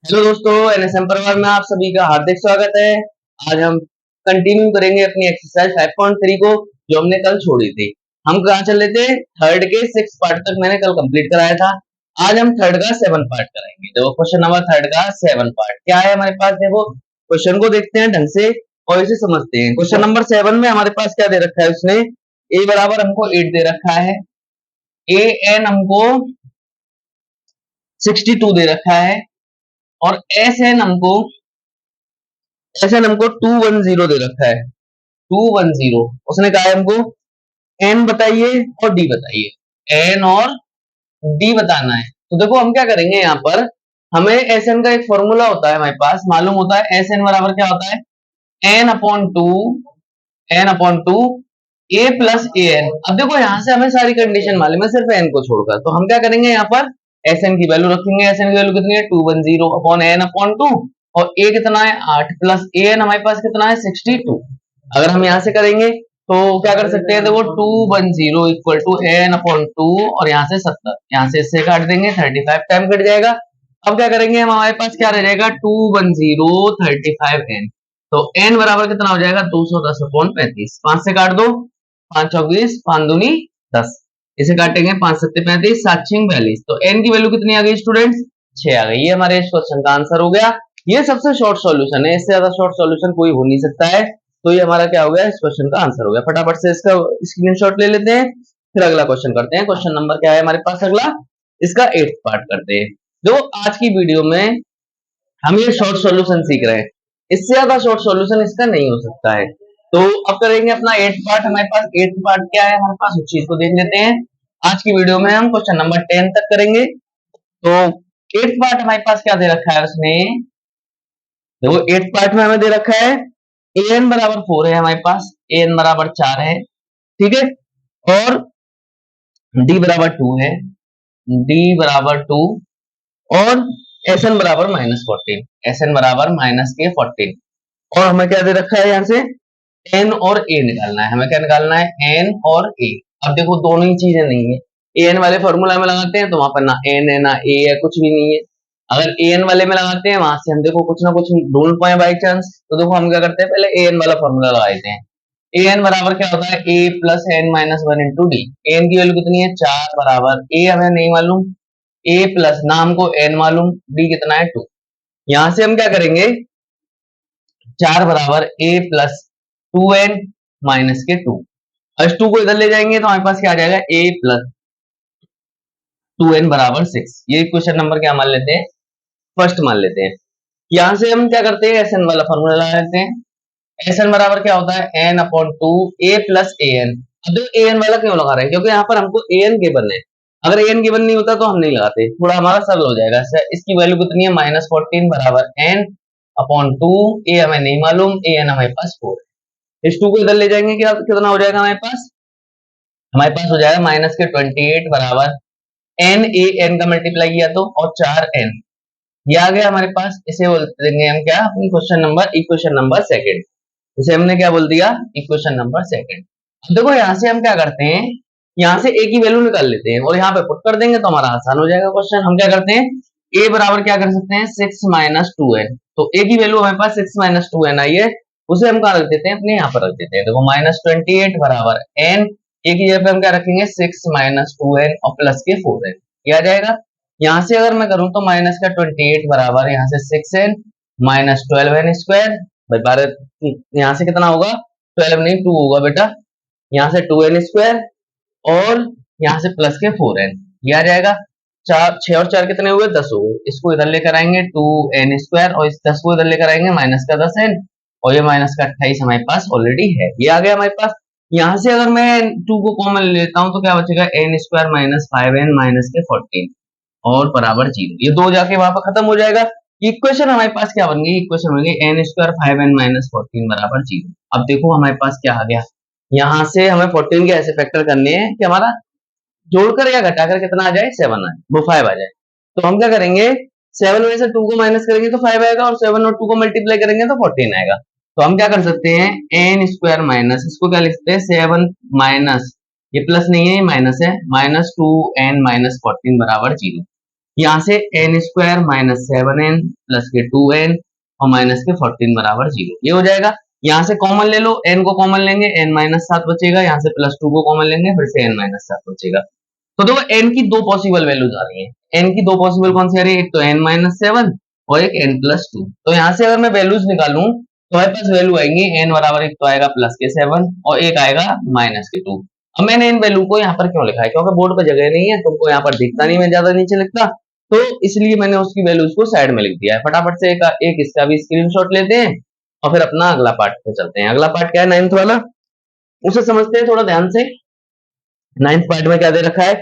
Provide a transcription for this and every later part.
Hello दोस्तों, NSM परिवार में आप सभी का हार्दिक स्वागत है। आज हम कंटिन्यू करेंगे अपनी एक्सरसाइज 5.3 को, जो हमने कल छोड़ी थी। हम कहाँ चल रहे थे? थर्ड के 6 पार्ट तक मैंने कल कंप्लीट कराया था। आज हम थर्ड का 7 पार्ट कराएंगे। देखो क्वेश्चन नंबर थर्ड का 7 पार्ट क्या है हमारे पास। देखो क्वेश्चन को देखते हैं ढंग से और इसे समझते हैं। क्वेश्चन नंबर 7 में हमारे पास क्या दे रखा है? उसने ए बराबर हमको 8 दे रखा है, ए एन हमको 62 दे रखा है, और एस एन हमको 210 दे रखा है। 210 उसने कहा है हमको एन बताइए और डी बताइए। एन और डी बताना है। तो देखो हम क्या करेंगे यहाँ पर, हमें एस एन का एक फॉर्मूला होता है हमारे पास, मालूम होता है एस एन बराबर क्या होता है? N upon to a plus A N. अब देखो यहाँ से हमें सारी कंडीशन मालूम है सिर्फ एन को छोड़कर, तो हम क्या करेंगे यहाँ पर एस एन की वैल्यू रखेंगे। एस एन की वैल्यू कितनी है? 210 अपॉन एन अपॉन टू, और ए कितना है? 8 प्लस ए एन हमारे पास कितना है? 62। अगर हम यहाँ से करेंगे तो क्या कर सकते हैं? देखो 210 equal to n upon two, और यहाँ से 70, यहाँ से इससे काट देंगे 35 टाइम कट जाएगा। अब क्या करेंगे हम, हमारे पास क्या रह जाएगा? 210 35 एन। तो एन बराबर कितना हो जाएगा? 210 अपॉन 35। 5 से काट दो, 5 चौक 20, 5 दूनी 10, इसे काटेंगे 5 सत्ते 35, 7 छिंग 42। तो एन की वैल्यू कितनी आ गई स्टूडेंट्स? 6 आ गई। ये हमारे इस क्वेश्चन का आंसर हो गया। ये सबसे शॉर्ट सॉल्यूशन है, इससे ज्यादा शॉर्ट सॉल्यूशन कोई हो नहीं सकता है। तो ये हमारा क्या हो गया? इस क्वेश्चन का आंसर हो गया। फटाफट से इसका स्क्रीनशॉट ले लेते हैं, फिर अगला क्वेश्चन करते हैं। क्वेश्चन नंबर क्या है हमारे पास अगला? इसका 8th पार्ट करते हैं। जो आज की वीडियो में हम ये शॉर्ट सॉल्यूशन सीख रहे हैं, इससे ज्यादा शॉर्ट सॉल्यूशन इसका नहीं हो सकता है। तो अब करेंगे अपना 8th पार्ट। हमारे पास 8th पार्ट क्या है हमारे पास, उस चीज को देख लेते हैं। आज की वीडियो में हम क्वेश्चन नंबर 10 तक करेंगे। तो 8th पार्ट हमारे पास क्या दे रखा है उसने? देखो 8th पार्ट में हमें दे रखा है ए एन बराबर 4 है हमारे पास, ए एन बराबर 4 है, ठीक है, और डी बराबर 2 है, डी बराबर 2, और एस एन बराबर -14, एस एन बराबर -14। और हमें क्या दे रखा है यहाँ से? एन और ए निकालना है। हमें क्या निकालना है? एन और ए। अब देखो दोनों ही चीजें नहीं है। ए एन वाले फॉर्मूला में लगाते हैं तो वहां पर ना एन है ना ए है, कुछ भी नहीं है। अगर ए एन वाले में लगाते हैं वहां से हम देखो कुछ ना कुछ ढूंढ पाए बाई चांस, तो देखो हम क्या करते हैं, पहले ए एन वाला फॉर्मूला लगा देते हैं। ए एन बराबर क्या होता है? A plus N minus one into D. N की वैल्यू कितनी है? 4 बराबर ए हमें नहीं मालूम, ए प्लस नाम को एन मालूम, डी कितना है? 2। यहां से हम क्या करेंगे? 4 बराबर ए प्लस 2n माइनस के 2, इस 2 को इधर ले जाएंगे तो हमारे पास क्या आ जाएगा? a प्लस 2n बराबर 6। ये क्वेश्चन नंबर क्या मान लेते हैं? फर्स्ट मान लेते हैं। यहां से हम क्या करते हैं? एस एन वाला फॉर्मूला लगा लेते हैं। एस एन बराबर क्या होता है? N upon to a plus A N. अब ए एन वाला क्यों लगा रहे हैं? क्योंकि यहाँ पर हमको ए एन गिवन है। अगर ए एन गिवन नहीं होता तो हम नहीं लगाते, थोड़ा हमारा सरल हो जाएगा। इसकी वैल्यू कितनी है? -14 बराबर एन अपॉन टू, ए हमें नहीं मालूम, ए एन हमारे पास 4। इस 2 को इधर ले जाएंगे, क्या कितना हो जाएगा हमारे पास? हमारे पास हो जाएगा -28 बराबर एन, ए एन का मल्टीप्लाई किया तो, और 4n। ये आ गया हमारे पास। इसे बोल देंगे हम क्या? अपनी इक्वेशन नंबर सेकंड। इसे हमने क्या बोल दिया? Equation number second. अब देखो यहाँ से हम क्या करते हैं, यहाँ से ए की वैल्यू निकाल लेते हैं और यहाँ पे पुट कर देंगे तो हमारा आसान हो जाएगा क्वेश्चन। हम क्या करते हैं? ए बराबर क्या कर सकते हैं? 6 माइनस 2n। तो ए की वैल्यू हमारे पास 6 माइनस 2n आई है, उसे हम कहाँ रख देते हैं? अपने यहाँ पर रख देते हैं। देखो -28 बराबर एन, ए की जगह पे हम क्या रखेंगे? 6 माइनस 2n और प्लस के 4n, ये आ जाएगा। यहाँ से अगर मैं करूँ तो माइनस का 28 बराबर यहाँ से 6n माइनस 12n स्क्वायर, भाई 12, यहाँ से कितना होगा? 12 नहीं 2 होगा बेटा, यहाँ से 2n स्क्वायर, और यहाँ से प्लस के 4n, ये आ जाएगा। 6 और 4 कितने हुए? 10 हो गए। इसको इधर लेकर आएंगे 2n स्क्वायर, और इस 10 को इधर लेकर आएंगे माइनस का 10n, और ये माइनस का 28 हमारे पास ऑलरेडी है, ये आ गया हमारे पास। यहाँ से अगर मैं 2 को कॉमन ले लेता हूँ तो क्या बचेगा? n square minus 5n minus के 14 और बराबर 0। ये 2 जाके वहां पर खत्म हो जाएगा। इक्वेशन हमारे पास क्या बन गई? इक्वेशन बन गई n स्क्वायर 5n माइनस 14 बराबर 0। अब देखो हमारे पास क्या आ गया, यहाँ से हमें 14 के ऐसे फैक्टर करने हैं कि हमारा जोड़कर या घटाकर कितना आ जाए? 7 आए, वो 5 आ जाए। तो हम क्या करेंगे? 7 में से 2 को माइनस करेंगे तो 5 आएगा, और 7 और 2 को मल्टीप्लाई करेंगे तो 14 आएगा। तो हम क्या कर सकते हैं? n स्क्वायर माइनस, इसको क्या लिख सकते हैं? 7 माइनस, ये प्लस नहीं है ये माइनस है, -2n माइनस 14 बराबर 0। यहाँ से n square minus 7n plus के 2n और माइनस के 14 बराबर 0, ये हो जाएगा। यहाँ से कॉमन ले लो, n को कॉमन लेंगे n माइनस 7 बचेगा, यहाँ से प्लस 2 को कॉमन लेंगे फिर से n माइनस 7 बचेगा। तो देखो n की दो पॉसिबल वैल्यूज आ रही है, n की दो पॉसिबल कौन सी आ रही है, एक तो n माइनस 7 और एक n प्लस 2। तो यहाँ से अगर मैं वैल्यूज निकालूं तो हमारे पास वैल्यू आएंगी n बराबर एक तो आएगा प्लस के 7 और एक आएगा माइनस के 2। अब मैंने इन वैल्यू को यहाँ पर क्यों लिखा है, क्योंकि बोर्ड पर जगह नहीं है, तुमको यहाँ पर दिखता नहीं, मैं ज्यादा नीचे लिखता, तो इसलिए मैंने उसकी वैल्यूज को साइड में लिख दिया है। फटाफट से एक इसका भी स्क्रीनशॉट लेते हैं और फिर अपना अगला पार्ट पे चलते हैं। अगला पार्ट क्या है, 9th वाला, उसे समझते हैं थोड़ा ध्यान से। 9th पार्ट में क्या दे रखा है,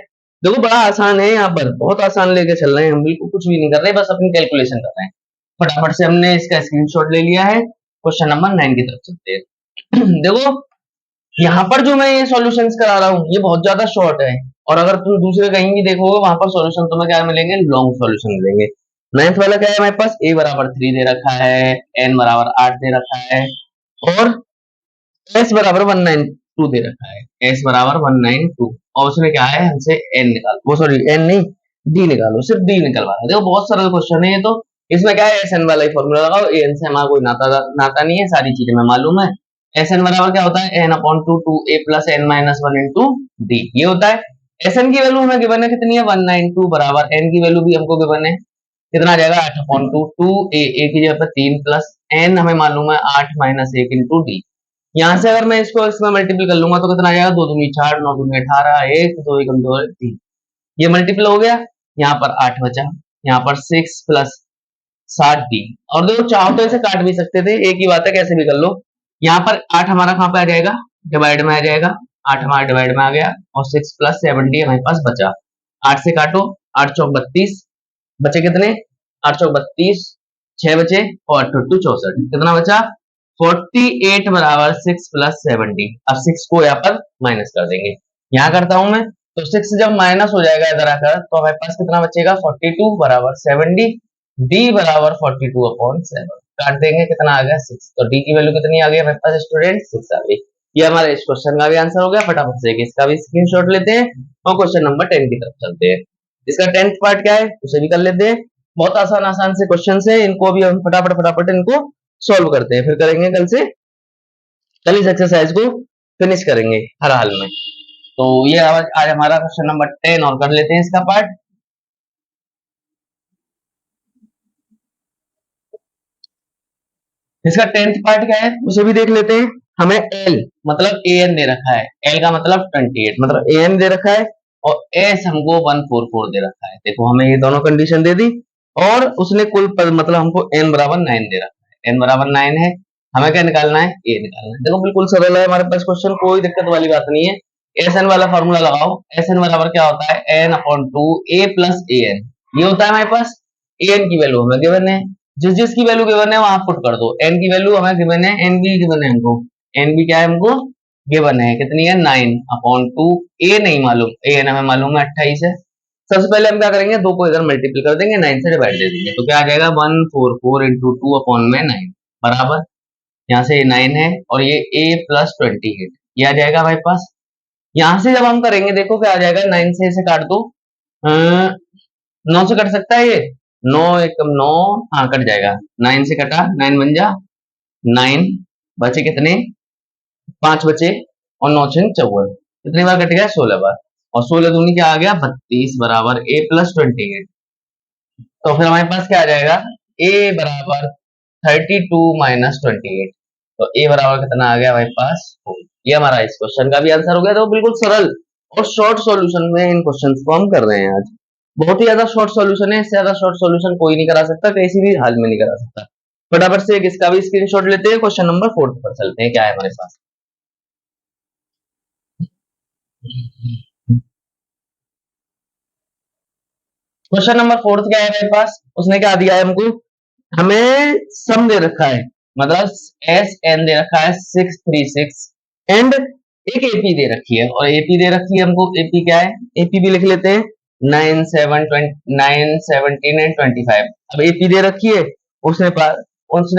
देखो बड़ा आसान है, यहाँ पर बहुत आसान लेके चल रहे हैं हम, बिल्कुल कुछ भी नहीं कर रहे, बस अपनी कैलकुलेशन कर रहे हैं। फटाफट से हमने इसका स्क्रीनशॉट ले लिया है, क्वेश्चन नंबर 9 की तरफ चलते हैं। देखो यहाँ पर जो मैं ये सॉल्यूशंस करा रहा हूँ ये बहुत ज्यादा शॉर्ट है, और अगर तुम दूसरे कहीं भी देखोगे वहां पर सॉल्यूशन तुम्हें क्या मिलेंगे, लॉन्ग सॉल्यूशन मिलेंगे। 9th वाला क्या है हमारे पास, a बराबर 3 दे रखा है, n बराबर 8 दे रखा है और s बराबर 192 दे रखा है, s बराबर 192, और उसमें क्या है हमसे n निकालो, वो सॉरी n नहीं d निकालो, सिर्फ d निकलवा रहा है। देखो बहुत सरल क्वेश्चन है ये तो, इसमें क्या है sn वाला ही फॉर्मूला लगाओ, an से हमारा कोई नाता नहीं है, सारी चीजें हमें मालूम है। Sn बराबर क्या होता है, n upon 2 a plus n minus 1 into D, ये होता है। Sn की वैल्यू हमें गिवन है कितनी है, 192 बराबर n की वैल्यू भी हमको गिवन है, कितना आ जाएगा 8 अपॉन 2 a की जगह पर 3 प्लस n हमें मालूम है 8 माइनस 1 इंटू डी। यहाँ से अगर मैं इसको इसमें मल्टीपल कर लूंगा तो कितना आ जाएगा, 2 दूनी 4, 9 दूनी 18, 1 2 1 2 3, ये मल्टीपल हो गया, यहाँ पर 8 बचा, यहाँ पर 6 प्लस 7d। और देखो चाहो तो इसे काट भी सकते थे, एक ही बात है कैसे भी कर लो। यहाँ पर 8 हमारा कहाँ पे आ जाएगा, डिवाइड में आ जाएगा, 8 हमारा डिवाइड में आ गया और 6 प्लस 7d हमारे पास बचा। 8 से काटो, 8 चौक 32, बचे कितने, 8 चौक 32, 6 बचे और 8 टू 64, कितना बचा 48 बराबर 6 प्लस 7d। अब 6 को यहाँ पर माइनस कर देंगे, यहाँ करता हूं मैं, तो 6 जब माइनस हो जाएगा इधर आकर तो हमारे पास कितना बचेगा 42 बराबर 7d, d बराबर 42 अपॉन 7, काट देंगे कितना आ गया 6, तो d की वैल्यू कितनी आ गई हमारे पास स्टूडेंट 6 आ गई। ये हमारे इस क्वेश्चन का भी आंसर हो गया। फटाफट से इसका भी स्क्रीनशॉट लेते हैं और क्वेश्चन नंबर 10 की तरफ चलते हैं। इसका 10th पार्ट क्या है उसे भी कर लेते हैं, बहुत आसान आसान से क्वेश्चन है, इनको भी हम फटाफट फटाफट इनको सॉल्व करते हैं, फिर करेंगे कल से, कल इस एक्सरसाइज को फिनिश करेंगे हर हाल में। तो ये आज हमारा क्वेश्चन नंबर 10 और कर लेते हैं इसका पार्ट। इसका 10th पार्ट क्या है उसे भी देख लेते हैं। हमें L मतलब an दे रखा है, L का मतलब 28 मतलब an दे रखा है और S हमको 144 दे रखा है। देखो हमें ये दोनों कंडीशन दे दी और उसने कुल मतलब हमको n बराबर 9 दे रखा है, n बराबर 9 है, हमें क्या निकालना है, a निकालना है। देखो बिल्कुल सरल है हमारे पास क्वेश्चन, कोई दिक्कत वाली बात नहीं है। Sn वाला फॉर्मूला लगाओ, Sn बराबर क्या होता है, n upon 2 a plus an, ये होता है हमारे पास। an की वैल्यू हमें गिवन है, जिस जिसकी वैल्यू गिवन है वहां पुट कर दो। n की वैल्यू हमें गिवन है, n भी गिवन है हमको, n भी क्या है हमको गिवन है, कितनी है 9 अपॉन 2, a नहीं मालूम, an हमें मालूम है 28 है। सबसे पहले हम क्या करेंगे, दो को इधर मल्टीपल कर देंगे, 9 से डिवाइड दे देंगे, तो क्या आ जाएगा 144 इंटू 2 अपॉन में 9 बराबर, यहाँ से 9 है और ये a प्लस 28, ये आ जाएगा हमारे पास। यहाँ से जब हम करेंगे देखो क्या आ जाएगा, 9 से इसे काट दो, 9 से कट सकता है ये, 9 एकम 9, हाँ कट जाएगा, 9 से कटा, 9 बन जा 9, बचे कितने 5 बचे और 9 छंग 54, कितनी बार कट गया 16 बार, और 16 दूनी क्या आ गया 32 बराबर a प्लस 28। तो फिर हमारे पास क्या आ जाएगा, a बराबर 32 माइनस 28, तो a बराबर कितना आ गया हमारे पास 4। ये हमारा इस क्वेश्चन का भी आंसर हो गया। तो बिल्कुल सरल और शॉर्ट सॉल्यूशन में इन क्वेश्चंस को हम कर रहे हैं आज, बहुत ही ज्यादा शॉर्ट सॉल्यूशन है, इससे ज्यादा शॉर्ट सॉल्यूशन कोई नहीं करा सकता, किसी भी हाल में नहीं करा सकता। फटाफट से इसका भी स्क्रीनशॉट लेते हैं, क्वेश्चन नंबर 4 पर चलते हैं, क्या है हमारे पास। क्वेश्चन नंबर 4 क्या है मेरे पास, उसने क्या दिया है हमको, हमें सम दे रखा है, मतलब एस एन दे रखा है 636 एंड एक एपी दे रखी है, और एपी दे रखी है हमको, एपी क्या है, एपी भी लिख लेते हैं 9 7 9 17 एंड 25। अब एपी दे रखी है, उसने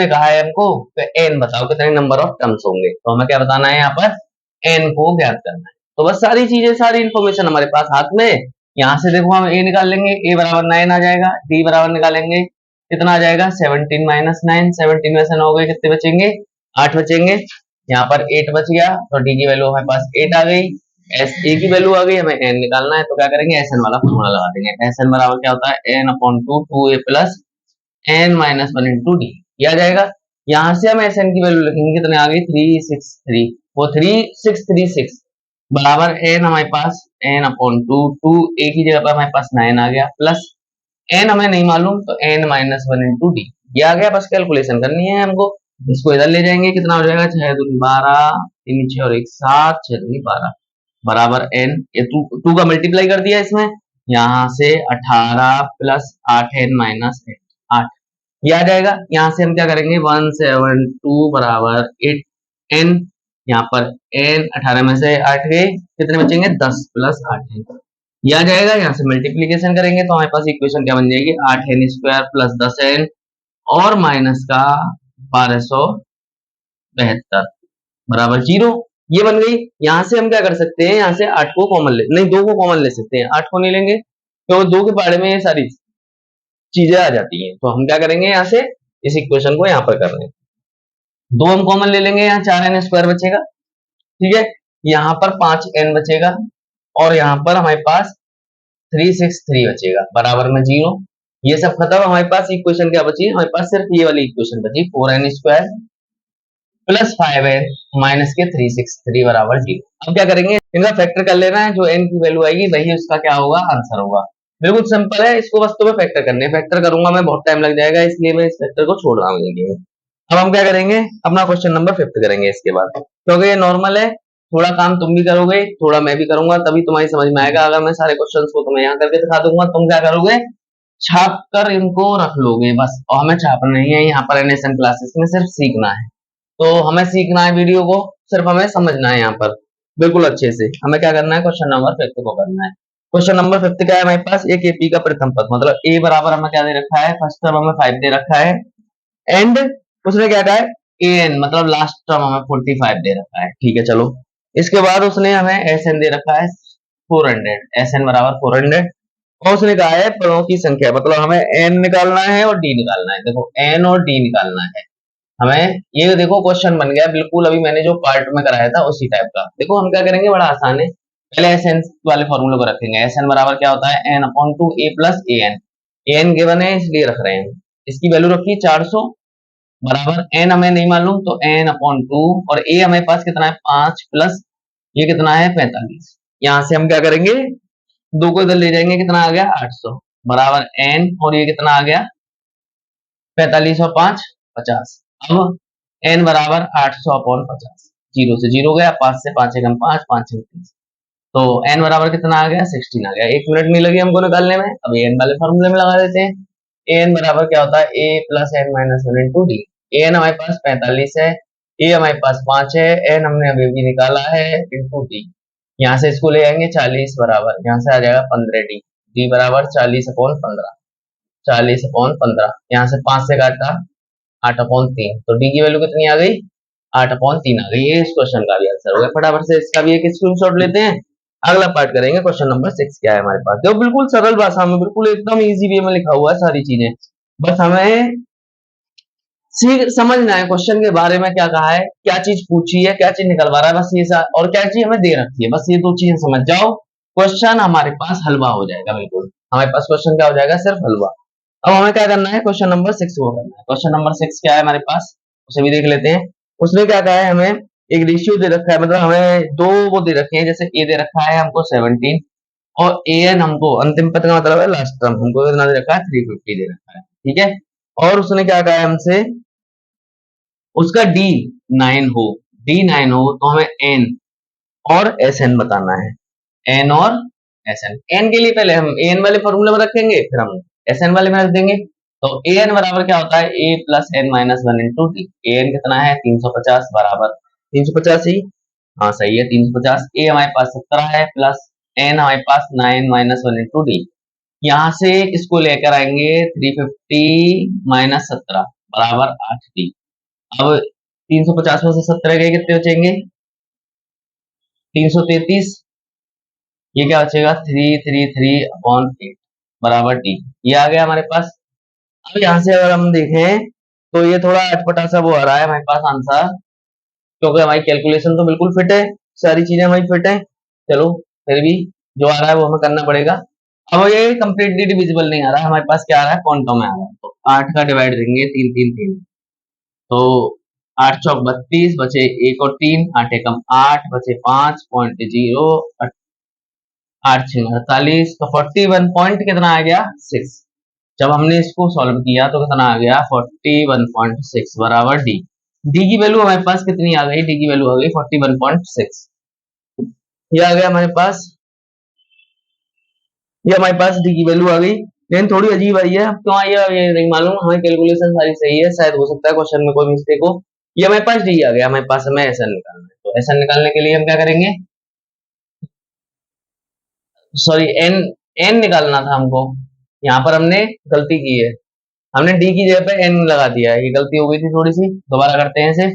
कहा है हमको एन बताओ कितने नंबर ऑफ टर्म्स होंगे, तो हमें क्या बताना है यहाँ पर एन को ज्ञात करना है। तो बस सारी चीजें सारी इंफॉर्मेशन हमारे पास हाथ में, यहाँ से देखो हम ए निकाल लेंगे, ए बराबर 9 आ जाएगा, डी बराबर निकालेंगे कितना आ जाएगा 17 माइनस 9, 17 में से 9 गए कितने बचेंगे 8 बचेंगे, यहाँ पर 8 बच गया तो डी की वैल्यू हमारे पास 8 आ गई, एस ए की वैल्यू आ गई, हमें एन निकालना है तो क्या करेंगे एस एन वाला फॉर्मूला लगा देंगे, एस एन बराबर क्या होता है n upon two two a plus N minus one into D, ये आ जाएगा। यहाँ से हम एस एन की वैल्यू लिखेंगे कितने आ गई 363, वो 3636 बराबर एन हमारे पास एन अपॉन टू टू ए की जगह पर हमारे पास 9 आ गया प्लस एन हमें नहीं मालूम तो n minus one into D, ये आ गया, बस कैलकुलेशन करनी है हमको, इसको इधर ले जाएंगे कितना हो जाएगा 6 दूनी 12, 3 6 और 1 7, 6 दूनी 12 बराबर एन, ये टू का मल्टीप्लाई कर दिया इसमें, यहाँ से 18 प्लस 8 एन माइनस 8, ये आ जाएगा। यहाँ से हम क्या करेंगे 172 बराबर 8 एन, यहाँ पर एन 18 में से 8 गए कितने बचेंगे 10 प्लस 8 एन, ये आ जाएगा। यहाँ से मल्टीप्लीकेशन करेंगे तो हमारे पास इक्वेशन क्या बन जाएगी 8 एन स्क्वायर प्लस 10 एन और माइनस का 1272 बराबर 0, ये बन गई। यहाँ से हम क्या कर सकते हैं, यहाँ से 8 को कॉमन ले नहीं 2 को कॉमन ले सकते हैं, 8 को नहीं लेंगे तो 2 के पाड़े में ये सारी चीजें आ जाती हैं, तो हम क्या करेंगे यहाँ से इस इक्वेशन को यहाँ पर कर रहे हैं, 2 हम कॉमन ले लेंगे, यहाँ 4 एन स्क्वायर बचेगा, ठीक है, यहाँ पर 5 एन बचेगा और यहाँ पर हमारे पास 363 बचेगा बराबर में 0, ये सब खत्म, हमारे पास इक्वेशन क्या बची हमारे पास सिर्फ ये वाली इक्वेशन बची 4n square plus 5n minus के 363 बराबर 0। अब क्या करेंगे इनका फैक्टर कर लेना है, जो n की वैल्यू आएगी वही उसका क्या होगा आंसर होगा, बिल्कुल सिंपल है, इसको बस तुम्हें फैक्टर करने, फैक्टर करूंगा मैं बहुत टाइम लग जाएगा इसलिए मैं इस फैक्टर को छोड़ रहा हूँ ये। अब हम क्या करेंगे अपना क्वेश्चन नंबर 5 करेंगे इसके बाद, क्योंकि ये नॉर्मल है, थोड़ा काम तुम भी करोगे थोड़ा मैं भी करूंगा तभी तुम्हारी समझ में आएगा, अगर मैं सारे क्वेश्चंस को तुम्हें यहाँ करके दिखा दूंगा तुम क्या करोगे छाप कर इनको रख लोगे बस, और हमें छापना नहीं है, यहाँ पर एनएसएन क्लासेस में सिर्फ सीखना है, तो हमें सीखना है वीडियो को, सिर्फ हमें समझना है यहाँ पर बिल्कुल अच्छे से, हमें क्या करना है क्वेश्चन नंबर 5 को करना है। क्वेश्चन नंबर 5 क्या है हमारे पास, एक एपी का प्रथम पद मतलब ए बराबर हमें क्या दे रखा है, फर्स्ट टर्म हमें 5 दे रखा है एंड उसने क्या कहा है एन मतलब लास्ट टर्म हमें 45 दे रखा है, ठीक है चलो, इसके बाद उसने हमें एस एन दे रखा है 400, एस एन बराबर 400 और उसने कहा है पदों की संख्या, मतलब हमें एन निकालना है और डी निकालना है, देखो एन और डी निकालना है हमें, ये देखो क्वेश्चन बन गया बिल्कुल अभी मैंने जो पार्ट में कराया था उसी टाइप का। देखो हम क्या करेंगे बड़ा आसान है, पहले एस एन वाले फॉर्मूले को रखेंगे, एस एन बराबर क्या होता है n upon to a plus A N given है इसलिए रख रहे हैं, इसकी वैल्यू रखी 400 बराबर एन हमें नहीं मालूम तो एन अपॉन टू और ए हमारे पास कितना है 5 प्लस ये कितना है 45, यहाँ से हम क्या करेंगे 2 को इधर ले जाएंगे कितना आ गया 800 बराबर एन और ये कितना आ गया 45 और 5 50, अब एन बराबर 800 अपॉन 50, 0 से 0 गया, 5 से 5 एकम 5 5 30, तो एन बराबर कितना आ गया 16 आ गया, 1 मिनट नहीं लगी हमको निकालने में, अब एन वाले फॉर्मूले में लगा देते हैं, एन बराबर क्या होता है A plus N minus one into D, N हमारे पास 45 है, ए हमारे पास 5 है, एन हमने अभी भी निकाला है इंटू डी, यहाँ से इसको ले आएंगे 40 बराबर यहाँ से आ जाएगा 15 डी, डी बराबर 40 अपॉन 15, 40 अपॉन 15, यहाँ से 5 से काटा 8 अपॉन 3, तो डी की वैल्यू कितनी आ गई 8 अपॉन 3 आ गई, ये इस क्वेश्चन का भी आंसर हो गया। फटाफट से इसका भी एक स्क्रीनशॉट लेते हैं, अगला पार्ट करेंगे क्वेश्चन नंबर 6 क्या है हमारे पास, जो बिल्कुल सरल भाषा में बिल्कुल एकदम इजी वे में लिखा हुआ है सारी चीजें, बस हमें समझना है क्वेश्चन के बारे में क्या कहा है, क्या चीज पूछी है, क्या चीज निकलवा रहा है, बस ये और क्या चीज हमें दे रखी है, बस ये 2 चीजें समझ जाओ क्वेश्चन हमारे पास हलवा हो जाएगा, बिल्कुल हमारे पास क्वेश्चन क्या हो जाएगा सिर्फ हलवा। अब हमें क्या करना है क्वेश्चन नंबर 6 को करना है, क्वेश्चन नंबर 6 क्या है हमारे पास उसे भी देख लेते हैं, उसने क्या कहा है हमें एक रेशियो दे रखा है, मतलब हमें 2 वो दे रखे हैं, जैसे ए दे रखा है हमको 17 और ए एन हमको अंतिम पद का मतलब है लास्ट टर्म हमको कितना दे रखा है 350 दे रखा है, ठीक है, और उसने क्या कहा है हमसे उसका डी 9 हो तो हमें एन और एस एन बताना है, एन और एस एन, एन के लिए पहले हम एन वाले फॉर्मूले में रखेंगे फिर हम एस एन वाले में रख देंगे, तो ए एन बराबर क्या होता है A plus N minus one into D, A N कितना है 350 बराबर 350 ही, हाँ सही है 350, ए हमारे पास 17 है प्लस एन हमारे पास 9 माइनस वन इंटू डी, यहाँ से इसको लेकर आएंगे 350 माइनस 17 बराबर 8 डी, अब 350 में से 17 गए कितने बचेंगे 333, ये क्या बचेगा 333/8 बराबर टी। ये आ गया हमारे पास। अब यहाँ से अगर हम देखें तो ये थोड़ा अटपटा सा वो आ रहा है हमारे पास आंसर, क्योंकि हमारी कैलकुलेशन तो बिल्कुल फिट है, सारी चीजें हमारी फिट है। चलो फिर भी जो आ रहा है वो हमें करना पड़ेगा। अब ये कंप्लीटली डिविजिबल नहीं आ रहा है हमारे पास, क्या आ रहा है क्वांटम में आ रहा है। तो 8 का डिवाइड देंगे 3 3 3, तो 8 चौक 32 बचे 1 और 3, 8 एकम 8 बचे 5.0, 8 6 48, तो 41 पॉइंट कितना आ गया 6। जब हमने इसको सॉल्व किया तो कितना आ गया 41.6 बराबर डी। डी की वैल्यू हमारे पास कितनी आ गई, डी की वैल्यू आ गई 41.6। ये आ गया हमारे पास, ये हमारे पास डी की वैल्यू आ गई। लेकिन थोड़ी अजीब आई है, अब क्यों आई है ये नहीं मालूम, हमें कैलकुलेशन सारी सही है, शायद हो सकता है क्वेश्चन में कोई मिस्टेक हो। ये हमारे पास डी आ गया, हमारे पास हमें एसएन निकालना है। तो एसएन निकालने के लिए हम क्या करेंगे, सॉरी एन, एन निकालना था हमको। यहाँ पर हमने गलती की है, हमने डी की जगह पे एन लगा दिया है, ये गलती हो गई थी थोड़ी सी, दोबारा करते हैं इसे।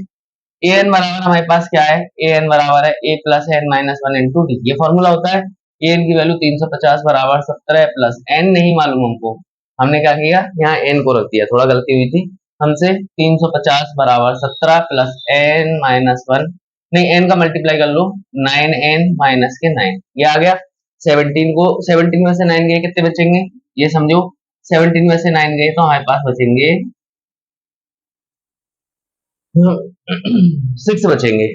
ए एन बराबर हमारे पास क्या है, ए एन बराबर है A plus N minus one into D. ये फॉर्मूला होता है। ए एन की वैल्यू 350 बराबर 17 प्लस एन नहीं मालूम हमको, हमने क्या किया यहाँ एन को रख दिया, थोड़ा गलती हुई थी हमसे। 350 बराबर 17 प्लस एन माइनस वन, नहीं एन का मल्टीप्लाई कर लो, 9n माइनस के 9, ये आ गया। 17 को 17 में से 9 गए कितने बचेंगे, ये समझो 17 में से 9 गए तो हमारे पास बचेंगे 6 बचेंगे,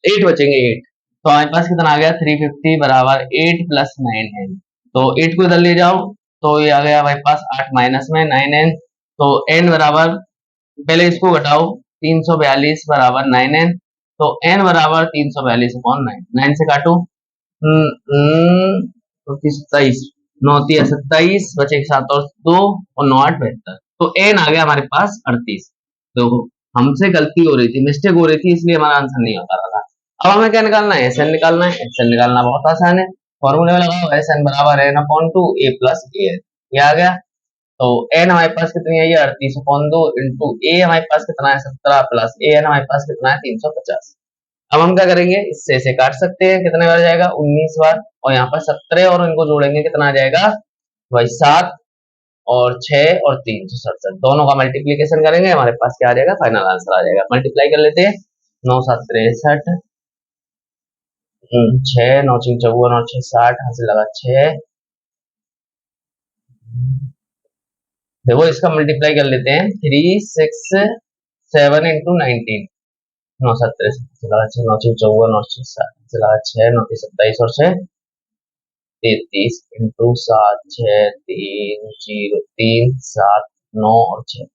8 बचेंगे 8। तो हमारे पास कितना आ गया 350 बराबर 8 प्लस 9n। तो 8 को इधर ले जाओ तो ये आ गया हमारे पास 8 माइनस में 9n। तो n बराबर, पहले इसको घटाओ, 342 बराबर 9n। तो n बराबर 342 अपॉन 9, 9 से काटो, 27, 9 27 बचे 7 और 2 और 9 8 72। तो n आ गया हमारे पास 38। तो हमसे गलती हो रही थी, मिस्टेक हो रही थी, इसलिए हमारा आंसर नहीं होता रहा था। अब हमें क्या निकालना है, एसएन निकालना है। एसएन निकालना बहुत आसान है, फॉर्मूले में लगाओ, एसएन बराबर N upon to a plus A N, ये आ गया। तो एन हमारे पास कितनी है, ये 38 अपॉन 2 इंटू ए हमारे पास कितना है 17 प्लस ए एन हमारे पास कितना है 350। अब हम क्या करेंगे, इससे से काट सकते हैं, कितने बार जाएगा 19 बार, और यहाँ पर 17 और इनको जोड़ेंगे कितना आ जाएगा भाई 7 और 6 और 3 67, दोनों का मल्टीप्लीकेशन करेंगे हमारे पास क्या आ जाएगा, फाइनल आंसर आ जाएगा। मल्टीप्लाई कर लेते हैं, 9 7 63, 6 9 3 54 और 6 60, हाथ लगा 6। देखो इसका मल्टीप्लाई कर लेते हैं, 3 6 7 इंटू 19, 9 7 63 लगा 6, 9 3 54 और 6 60 लगा 6, 9 3 27 और 6 33 इंटू 7 6 3 0 3 7 9 और 6।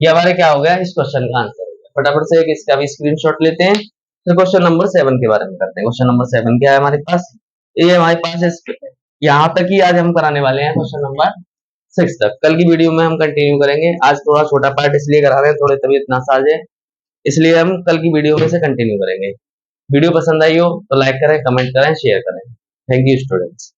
ये हमारे क्या हो गया, इस क्वेश्चन का आंसर हो गया। फटाफट से एक इसका भी स्क्रीनशॉट लेते हैं, फिर क्वेश्चन नंबर 7 के बारे में करते हैं। क्वेश्चन नंबर 7 क्या है हमारे पास, ये हमारे पास यहाँ तक ही आज हम कराने वाले हैं, क्वेश्चन नंबर 6 तक। कल की वीडियो में हम कंटिन्यू करेंगे, आज थोड़ा छोटा पार्ट इसलिए करा रहे हैं, थोड़ी तबीयत नासाज है, इसलिए हम कल की वीडियो में से कंटिन्यू करेंगे। वीडियो पसंद आई हो तो लाइक करें, कमेंट करें, शेयर करें। Thank you students.